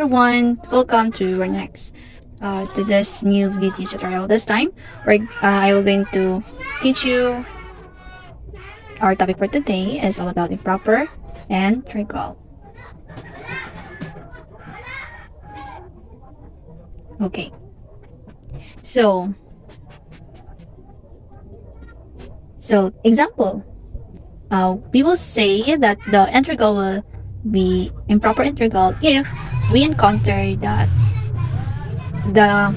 everyone, welcome to our next to this new video tutorial. This time I will going to teach you. Our topic for today is all about improper integral. Okay, so example, we will say that the integral will be improper integral if we encounter that the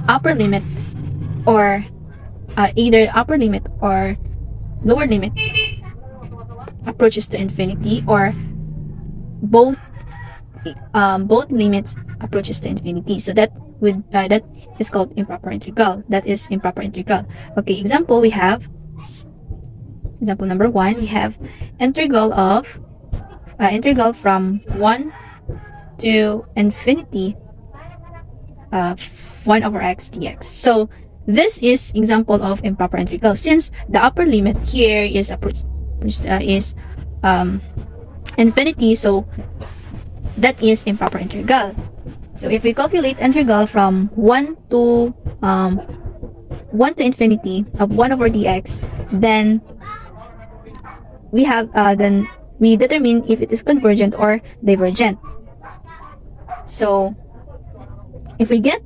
upper limit or either upper limit or lower limit approaches to infinity, or both limits approaches to infinity. So that is called improper integral. That is improper integral. Okay, example number 1, we have integral from 1 to infinity 1 over x dx. So this is example of improper integral, since the upper limit here is infinity, so that is improper integral. So if we calculate integral from 1 to infinity of 1 over dx, then we determine if it is convergent or divergent. So if we get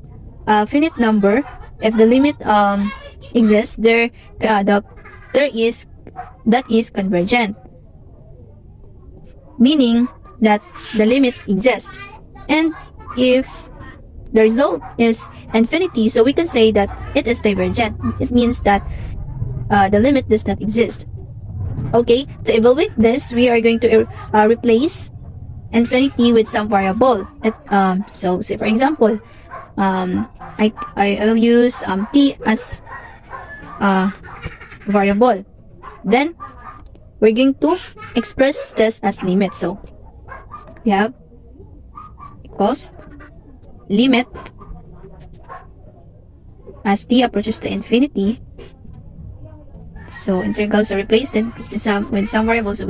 a finite number, if the limit exists, that is convergent, meaning that the limit exists. And if the result is infinity, so we can say that it is divergent. It means that the limit does not exist. Okay, to evaluate this, we are going to replace infinity with some variable. So say for example, I will use t as variable. Then we're going to express this as limit. So we have equals limit as t approaches to infinity. So integrals are replaced with some variables,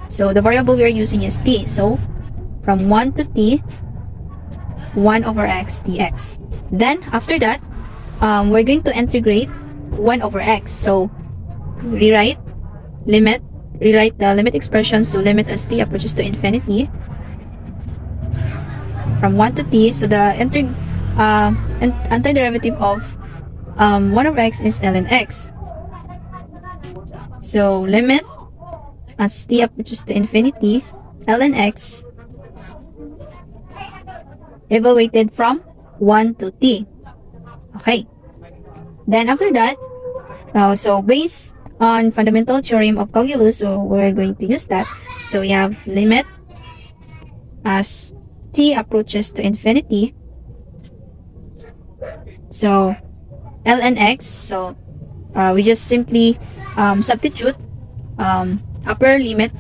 so the variable we are using is t. So from 1 to t, 1 over x dx. Then after that, we're going to integrate 1 over x. So rewrite the limit expression. So limit as t approaches to infinity from 1 to t. So the antiderivative of 1 over x is ln x. So limit as t approaches to infinity ln x evaluated from 1 to t. Okay. Then after that, so based on fundamental theorem of calculus, so we're going to use that. So we have limit as t approaches to infinity. So ln x, so we just simply substitute upper limit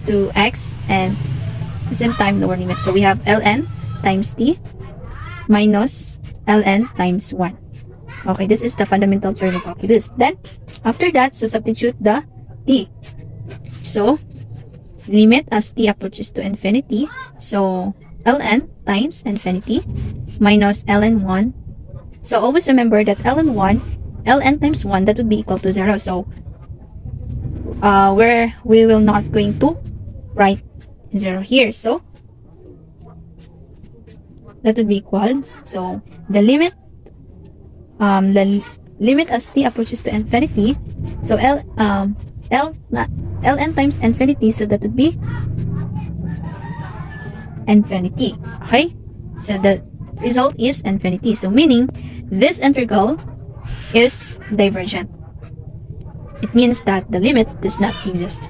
to x and at the same time lower limit. So we have ln times t minus ln times 1. Okay, this is the fundamental theorem of calculus. Then after that, so substitute the t. So limit as t approaches to infinity, so ln times infinity minus ln 1. So always remember that ln times 1, that would be equal to 0. So where we will not going to write 0 here, so that would be equal. So the limit as t approaches to infinity, so ln times infinity, so that would be infinity. Okay, so the result is infinity. So meaning this integral is divergent. It means that the limit does not exist.